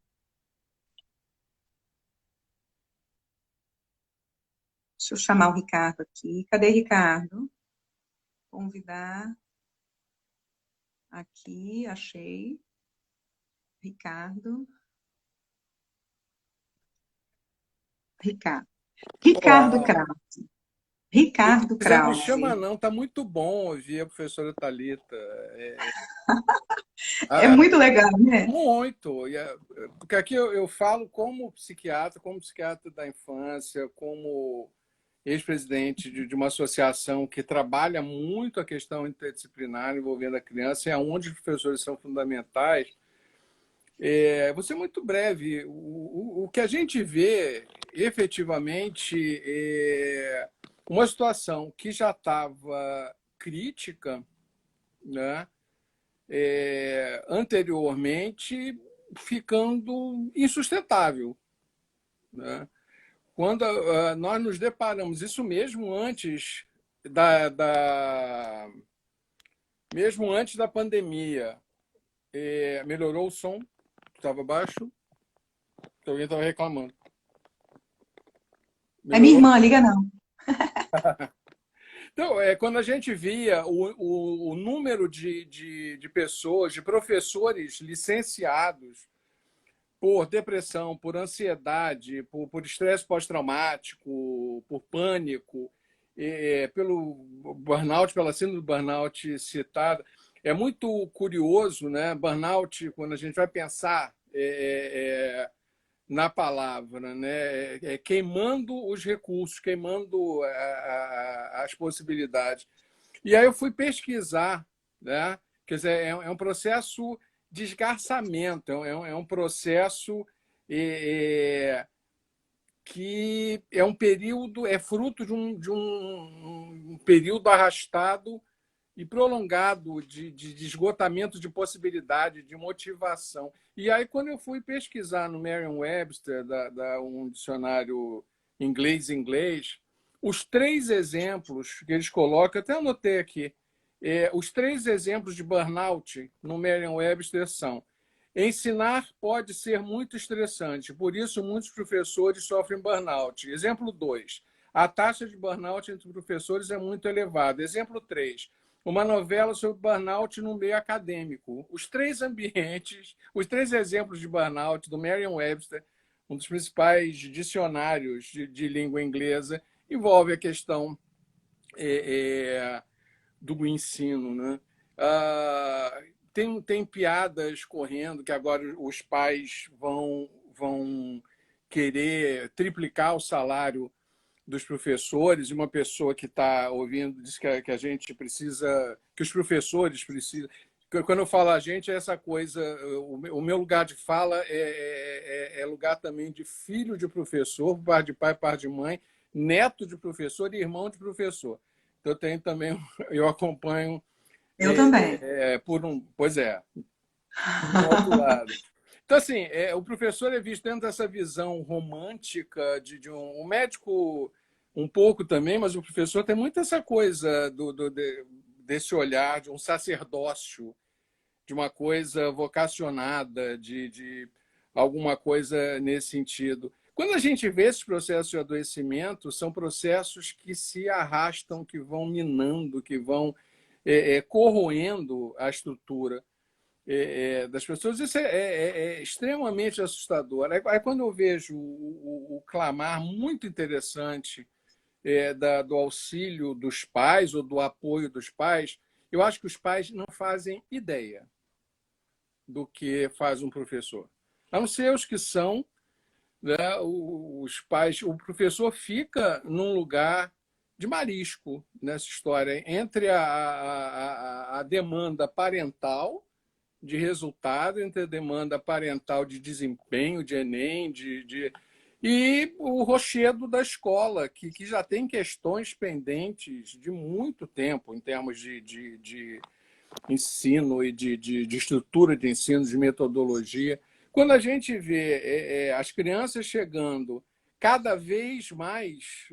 Deixa eu chamar o Ricardo aqui. Cadê Ricardo? convidar aqui, achei, Ricardo. Ricardo Uau! Krause. Ricardo Se quiser, me chama Krause. não, tá muito bom ouvir a professora Thalita. É A- muito legal, né? Muito. Porque aqui eu falo como psiquiatra da infância, como ex-presidente de uma associação que trabalha muito a questão interdisciplinar envolvendo a criança, e aonde os professores são fundamentais. Vou ser muito breve. O que a gente vê, efetivamente, é uma situação que já estava crítica, né? Anteriormente, ficando insustentável, né? Quando nós nos deparamos, isso mesmo antes da pandemia, melhorou o som, estava baixo, alguém estava reclamando. É minha Melhorou. irmã, liga não. Então, quando a gente via o número de pessoas, de professores licenciados por depressão, por ansiedade, por estresse pós-traumático, por pânico, pelo burnout, pela síndrome do burnout citada. É muito curioso, né? Burnout, quando a gente vai pensar na palavra, né? Queimando os recursos, queimando as possibilidades. E aí eu fui pesquisar, né? Quer dizer, é um processo de esgarçamento, é um processo que é um período, é fruto de um período arrastado e prolongado de esgotamento de possibilidade, de motivação. E aí, quando eu fui pesquisar no Merriam-Webster, um dicionário inglês-inglês, os três exemplos que eles colocam, até anotei aqui, os três exemplos de burnout no Merriam-Webster são: ensinar pode ser muito estressante, por isso muitos professores sofrem burnout. Exemplo 2, a taxa de burnout entre professores é muito elevada. Exemplo 3, uma novela sobre burnout no meio acadêmico. Os três ambientes, os três exemplos de burnout do Merriam-Webster, um dos principais dicionários de língua inglesa, envolve a questão do ensino, né? Tem piadas correndo que agora os pais vão querer triplicar o salário dos professores, e uma pessoa que está ouvindo diz que a gente precisa, que os professores precisam. Quando eu falo a gente, é essa coisa, o meu lugar de fala é lugar também de filho de professor, par de pai, par de mãe, neto de professor e irmão de professor. Então, eu tenho também, eu acompanho Eu também. pois é, por um outro lado. Então, assim, o professor é visto dentro dessa visão romântica de um médico um pouco também, mas o professor tem muito essa coisa desse olhar de um sacerdócio, de uma coisa vocacionada, de alguma coisa nesse sentido. Quando a gente vê esses processos de adoecimento, são processos que se arrastam, que vão minando, que vão corroendo a estrutura das pessoas. Isso é extremamente assustador. Aí, quando eu vejo o clamar muito interessante do auxílio dos pais ou do apoio dos pais, eu acho que os pais não fazem ideia do que faz um professor. A não ser os que são, né, os pais. O professor fica num lugar de marisco nessa história, entre a demanda parental de resultado, entre a demanda parental de desempenho, de Enem, e o rochedo da escola, que já tem questões pendentes de muito tempo em termos de ensino e de estrutura de ensino, de metodologia. Quando a gente vê as crianças chegando cada vez mais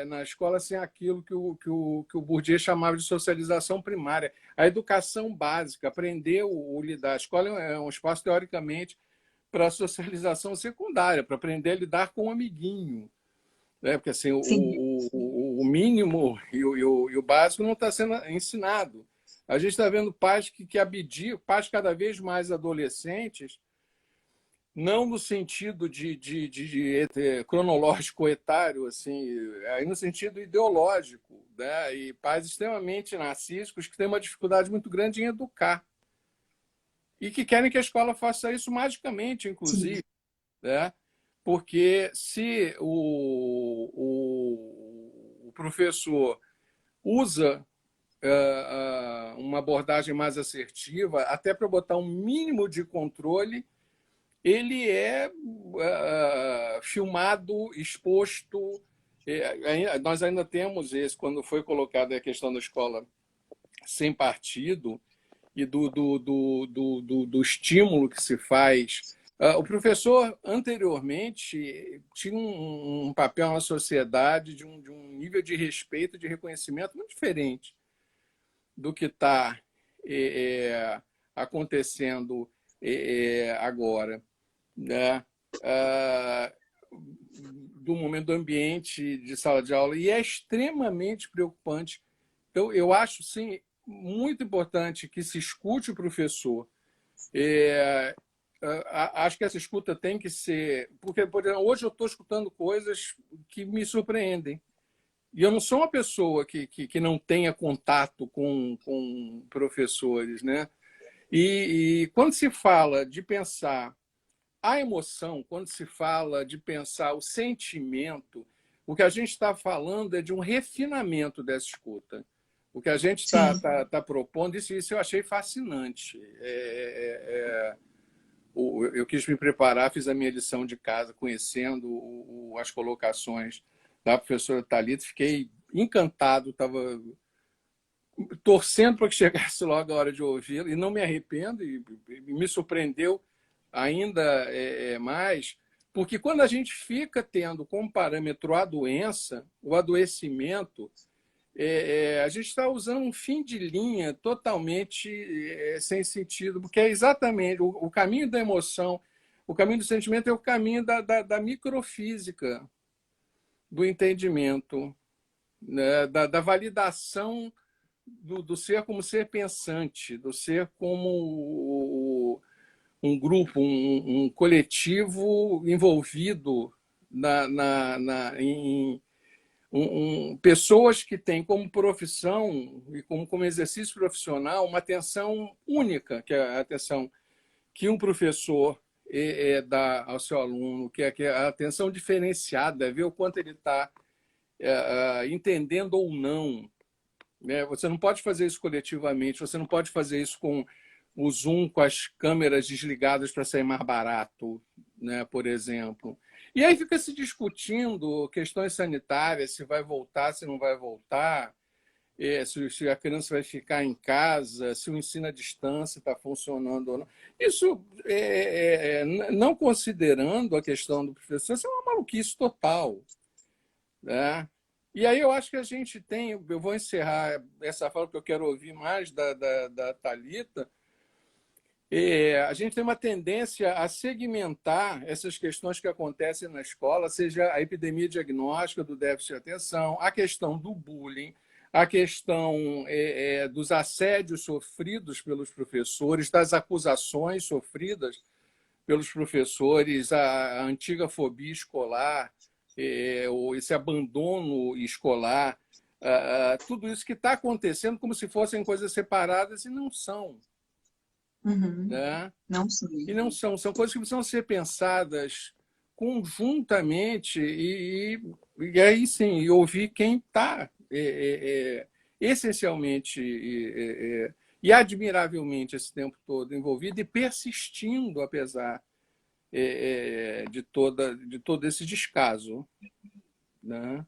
na escola sem aquilo que o Bourdieu chamava de socialização primária, a educação básica, aprender o lidar. A escola é um espaço, teoricamente, para a socialização secundária, para aprender a lidar com o amiguinho, né? Porque assim, Sim. o mínimo e o básico não está sendo ensinado. A gente está vendo pais que abdicam, pais cada vez mais adolescentes, não no sentido de cronológico etário, assim, aí no sentido ideológico, né? E pais extremamente narcísicos que têm uma dificuldade muito grande em educar e que querem que a escola faça isso magicamente, inclusive, né? Porque se o professor usa uma abordagem mais assertiva, até para botar um mínimo de controle, ele é filmado, exposto. Nós ainda temos esse, quando foi colocada a questão da escola sem partido e do estímulo que se faz. O professor, anteriormente, tinha um papel na sociedade de um nível de respeito, de reconhecimento muito diferente do que está acontecendo agora, né? Do momento do ambiente de sala de aula, e é extremamente preocupante. Então, eu acho, sim, muito importante que se escute o professor. Acho que essa escuta tem que ser... Porque, por exemplo, hoje eu estou escutando coisas que me surpreendem. E eu não sou uma pessoa que não tenha contato com professores, né? E quando se fala de pensar a emoção, quando se fala de pensar o sentimento, o que a gente está falando é de um refinamento dessa escuta. O que a gente está propondo, isso eu achei fascinante. Eu quis me preparar, fiz a minha lição de casa, conhecendo as colocações da professora Thalita, fiquei encantado, estava torcendo para que chegasse logo a hora de ouvi-la, e não me arrependo, e me surpreendeu ainda mais, porque quando a gente fica tendo como parâmetro a doença, o adoecimento, a gente está usando um fim de linha totalmente sem sentido, porque é exatamente o caminho da emoção, o caminho do sentimento é o caminho da microfísica, do entendimento, né? Da validação do ser como ser pensante, do ser como um grupo, um coletivo envolvido em pessoas que têm como profissão e como exercício profissional uma atenção única, que é a atenção que um professor dá ao seu aluno, que é a atenção diferenciada, é ver o quanto ele está entendendo ou não. Né? Você não pode fazer isso coletivamente, você não pode fazer isso com o Zoom, com as câmeras desligadas para sair mais barato, né? Por exemplo. E aí fica se discutindo questões sanitárias, se vai voltar, se não vai voltar, se a criança vai ficar em casa, se o ensino à distância está funcionando ou não. Isso, não considerando a questão do professor, isso é uma maluquice total. Né? E aí eu acho que a gente tem, eu vou encerrar essa fala, porque eu quero ouvir mais da Thalita. A gente tem uma tendência a segmentar essas questões que acontecem na escola, seja a epidemia diagnóstica do déficit de atenção, a questão do bullying, a questão dos assédios sofridos pelos professores, das acusações sofridas pelos professores, a antiga fobia escolar, esse abandono escolar, tudo isso que está acontecendo como se fossem coisas separadas e não são. Uhum. Né? Não são. E não são. São coisas que precisam ser pensadas conjuntamente e aí sim, e ouvir quem está essencialmente e admiravelmente esse tempo todo envolvido e persistindo apesar de todo esse descaso. Né?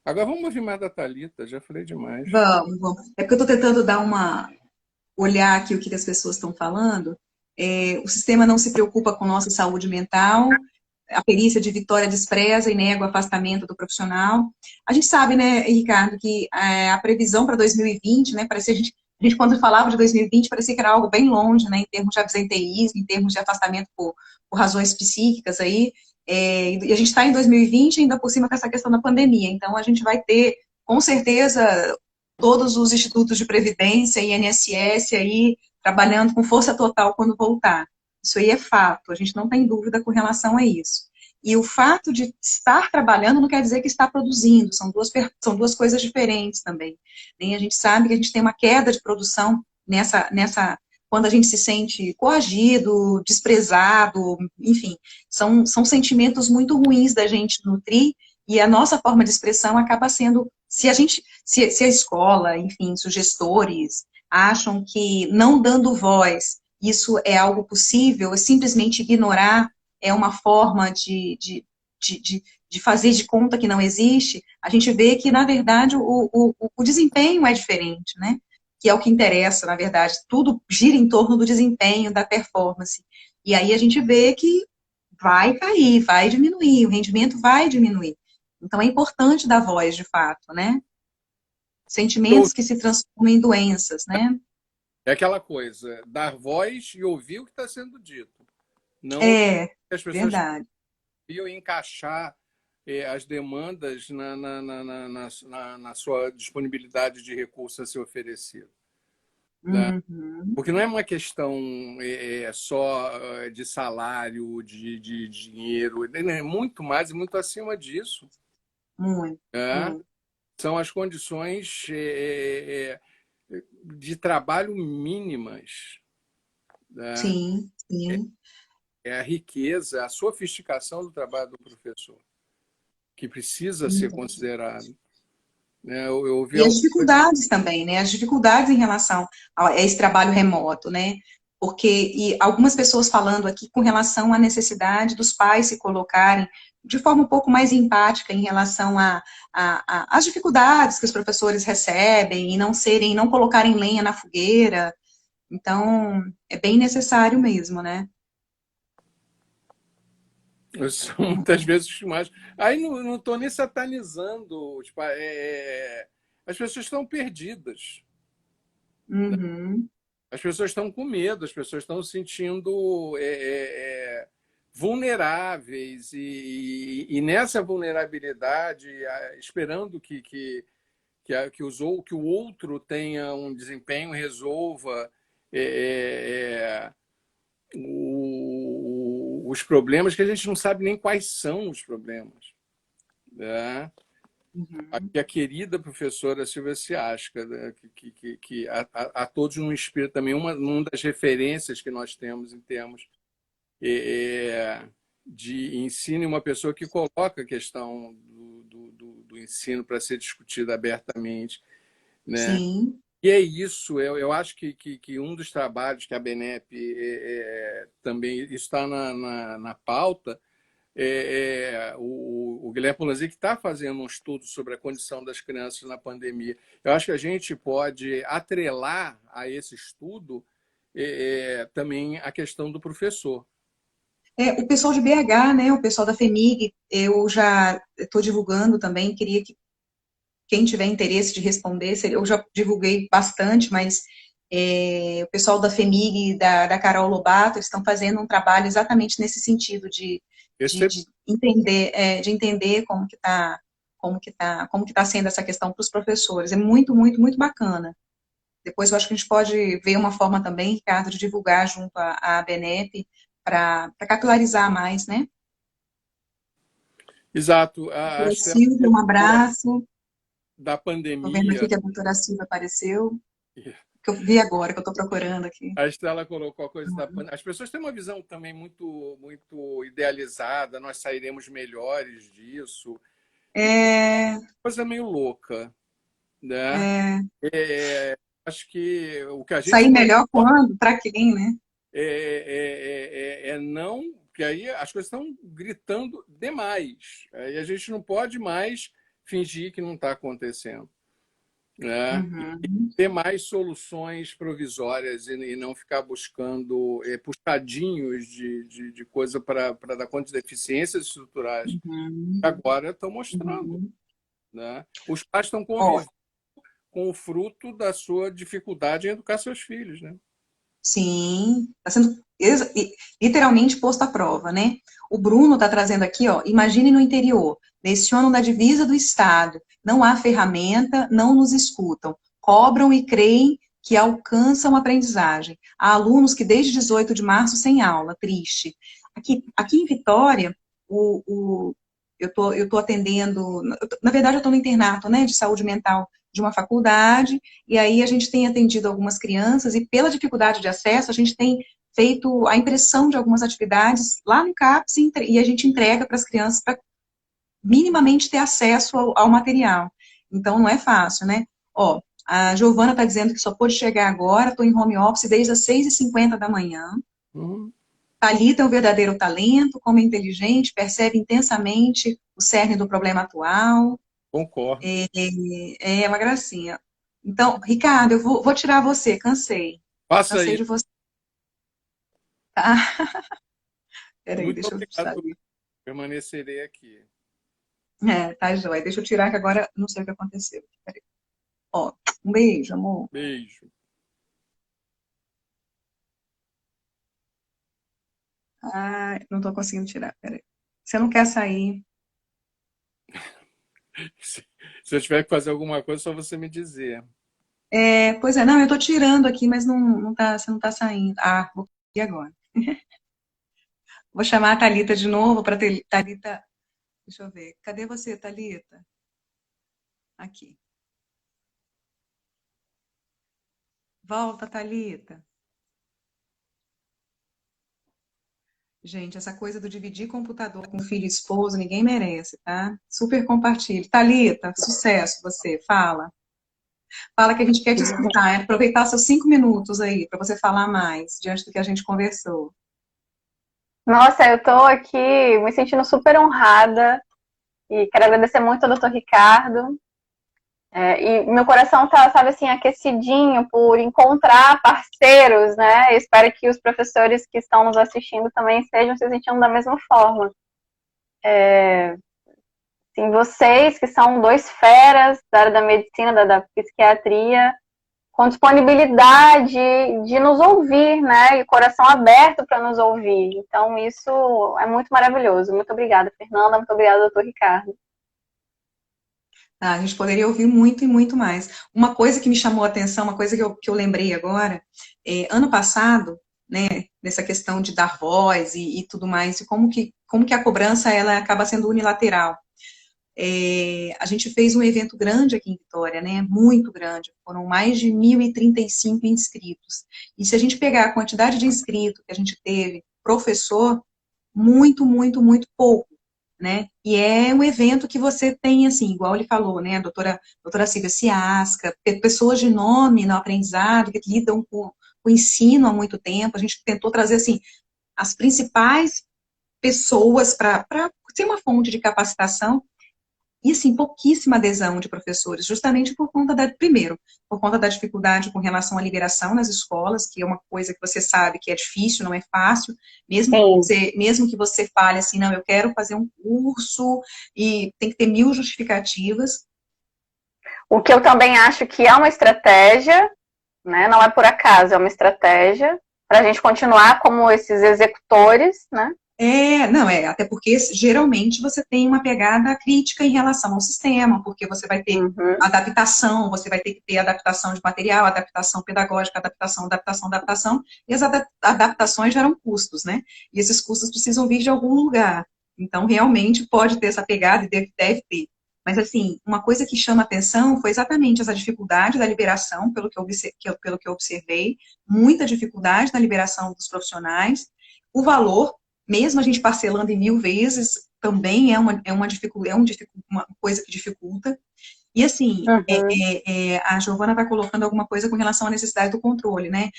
Agora vamos ouvir mais da Thalita, já falei demais. Vamos. É porque eu estou tentando olhar aqui o que as pessoas estão falando. O sistema não se preocupa com nossa saúde mental, a perícia de Vitória despreza e nega o afastamento do profissional. A gente sabe, né, Ricardo, que a previsão para 2020, né, parecia a gente quando falava de 2020, parecia que era algo bem longe, né, em termos de absenteísmo, em termos de afastamento por razões psíquicas aí, e a gente está em 2020 ainda por cima com essa questão da pandemia, então a gente vai ter com certeza, todos os institutos de previdência e INSS aí trabalhando com força total quando voltar. Isso aí é fato, a gente não tem dúvida com relação a isso. E o fato de estar trabalhando não quer dizer que está produzindo, são duas coisas diferentes também. A gente sabe que a gente tem uma queda de produção quando a gente se sente coagido, desprezado, enfim, são sentimentos muito ruins da gente nutrir, e a nossa forma de expressão acaba sendo, se a escola, enfim, os gestores acham que não dando voz, isso é algo possível, é simplesmente ignorar, é uma forma de fazer de conta que não existe, a gente vê que, na verdade, o desempenho é diferente, né? Que é o que interessa, na verdade, tudo gira em torno do desempenho, da performance. E aí a gente vê que vai cair, vai diminuir, o rendimento vai diminuir. Então é importante dar voz, de fato, né? Sentimentos que se transformam em doenças, né? É aquela coisa, dar voz e ouvir o que está sendo dito. Não É, as pessoas verdade. iam encaixar as demandas na sua disponibilidade de recursos a ser oferecido. Né? Uhum. Porque não é uma questão só de salário, de dinheiro, é muito mais e muito acima disso. Muito, Né? muito. São as condições de trabalho mínimas. Né? Sim, sim. É a riqueza, a sofisticação do trabalho do professor, que precisa ser considerado. Né? Eu ouvi E as alguma coisa. dificuldades também, né? As dificuldades em relação a esse trabalho remoto, né? Porque, e algumas pessoas falando aqui com relação à necessidade dos pais se colocarem de forma um pouco mais empática em relação às dificuldades que os professores recebem e não colocarem lenha na fogueira. Então, é bem necessário mesmo, né? São muitas vezes mais. Aí não estou nem satanizando. Tipo, as pessoas estão perdidas. Né? Uhum. As pessoas estão com medo, as pessoas estão se sentindo vulneráveis e nessa vulnerabilidade, esperando que o outro tenha um desempenho, resolva os problemas que a gente não sabe nem quais são os problemas. Né? Uhum. A querida professora Silvia Ciasca, né? Que a todos nos inspira também, uma das referências que nós temos em termos de ensino, e uma pessoa que coloca a questão do ensino para ser discutida abertamente. Né? Sim. E é isso, eu acho que um dos trabalhos que a BNEP também está na pauta, o Guilherme Polanzik está fazendo um estudo sobre a condição das crianças na pandemia. Eu acho que a gente pode atrelar a esse estudo também a questão do professor. O pessoal de BH, né, o pessoal da FEMIG, eu já estou divulgando também, queria que quem tiver interesse de responder, eu já divulguei bastante, mas o pessoal da FEMIG e da Carol Lobato estão fazendo um trabalho exatamente nesse sentido Esse, de entender como que tá sendo essa questão para os professores. É muito, muito, muito bacana. Depois eu acho que a gente pode ver uma forma também, Ricardo, de divulgar junto à ABNEP para capilarizar mais, né? exato. Doutora Silvia, um abraço. Da Estou vendo pandemia. aqui que a doutora Silvia apareceu, que eu vi agora, que eu estou procurando aqui. A Estela colocou a coisa da pandemia. As pessoas têm uma visão também muito, muito idealizada, nós sairemos melhores disso. É, Coisa meio louca. Né? é, Acho que o que a gente sair pode melhor quando? Para quem, né? não, porque aí as coisas estão gritando demais. Aí a gente não pode mais fingir que não está acontecendo. Né? Uhum, Ter mais soluções provisórias e não ficar buscando puxadinhos de coisa para dar conta de deficiências estruturais. uhum, Agora estão mostrando. uhum. Né? Os pais estão Ó, convivendo com o fruto da sua dificuldade em educar seus filhos. Né? sim, está sendo literalmente posto à prova, né? O Bruno está trazendo aqui, ó, imagine no interior, lecionam na divisa do Estado, não há ferramenta, não nos escutam, cobram e creem que alcançam a aprendizagem. Há alunos que desde 18 de março sem aula, triste. Aqui em Vitória, eu tô atendendo, na verdade eu estou no internato, né, de saúde mental de uma faculdade, e aí a gente tem atendido algumas crianças, e pela dificuldade de acesso, a gente tem feito a impressão de algumas atividades lá no CAPS, e a gente entrega para as crianças para minimamente ter acesso ao material. Então, não é fácil, né? Ó, a Giovana está dizendo que só pôde chegar agora, estou em home office desde as 6h50 da manhã. Thalita é um verdadeiro talento, como é inteligente, percebe intensamente o cerne do problema atual. Concordo. É uma gracinha. Então, Ricardo, eu vou tirar você, cansei. Passa Cansei aí. de você. Tá. Peraí, Muito deixa eu obrigado. sair. Permanecerei aqui. Tá joia. Deixa eu tirar que agora não sei o que aconteceu. Peraí. Ó, um beijo, amor. Beijo. Não tô conseguindo tirar, peraí. Você não quer sair? Se eu tiver que fazer alguma coisa, é só você me dizer. Pois é, não, eu tô tirando aqui, mas não tá, você não tá saindo. Vou conseguir agora. Vou chamar a Thalita de novo para ter. Thalita, deixa eu ver. Cadê você, Thalita? Aqui. Volta, Thalita. Gente, essa coisa do dividir computador com filho e esposo, ninguém merece, tá? Super compartilhe. Thalita, sucesso você, fala. Fala que a gente quer te escutar, aproveitar seus 5 minutos aí, para você falar mais, diante do que a gente conversou. Nossa, eu tô aqui me sentindo super honrada e quero agradecer muito ao Dr. Ricardo. E meu coração tá, sabe assim, aquecidinho por encontrar parceiros, né? Eu espero que os professores que estão nos assistindo também estejam se sentindo da mesma forma. Assim, vocês que são dois feras da área da medicina, da psiquiatria, com disponibilidade de nos ouvir, né? E coração aberto para nos ouvir. Então, isso é muito maravilhoso. Muito obrigada, Fernanda. Muito obrigada, doutor Ricardo. A gente poderia ouvir muito e muito mais. Uma coisa que me chamou a atenção, uma coisa que eu lembrei agora, ano passado, né, nessa questão de dar voz e tudo mais, e como que a cobrança ela acaba sendo unilateral. A gente fez um evento grande aqui em Vitória, né, muito grande, foram mais de 1.035 inscritos. E se a gente pegar a quantidade de inscritos que a gente teve, professor, muito, muito, muito pouco, né? E é um evento que você tem, assim, igual ele falou, né, a doutora Silvia Ciasca, pessoas de nome no aprendizado, que lidam com o ensino há muito tempo, a gente tentou trazer, assim, as principais pessoas para ser uma fonte de capacitação, e, assim, pouquíssima adesão de professores, justamente por conta primeiro, por conta da dificuldade com relação à liberação nas escolas, que é uma coisa que você sabe que é difícil, não é fácil, mesmo que você fale assim, não, eu quero fazer um curso, e tem que ter 1000 justificativas. O que eu também acho que é uma estratégia, né, não é por acaso, é uma estratégia para a gente continuar como esses executores, né? Até porque geralmente você tem uma pegada crítica em relação ao sistema, porque você vai ter adaptação, você vai ter que ter adaptação de material, adaptação pedagógica, adaptação, e as adaptações geram custos, né? E esses custos precisam vir de algum lugar. Então, realmente, pode ter essa pegada e deve ter. Mas, assim, uma coisa que chama atenção foi exatamente essa dificuldade da liberação, pelo que eu observei, muita dificuldade na liberação dos profissionais, o valor, mesmo a gente parcelando em 1000 vezes, também é uma coisa que dificulta. E, assim, a Giovana vai colocando alguma coisa com relação à necessidade do controle, né?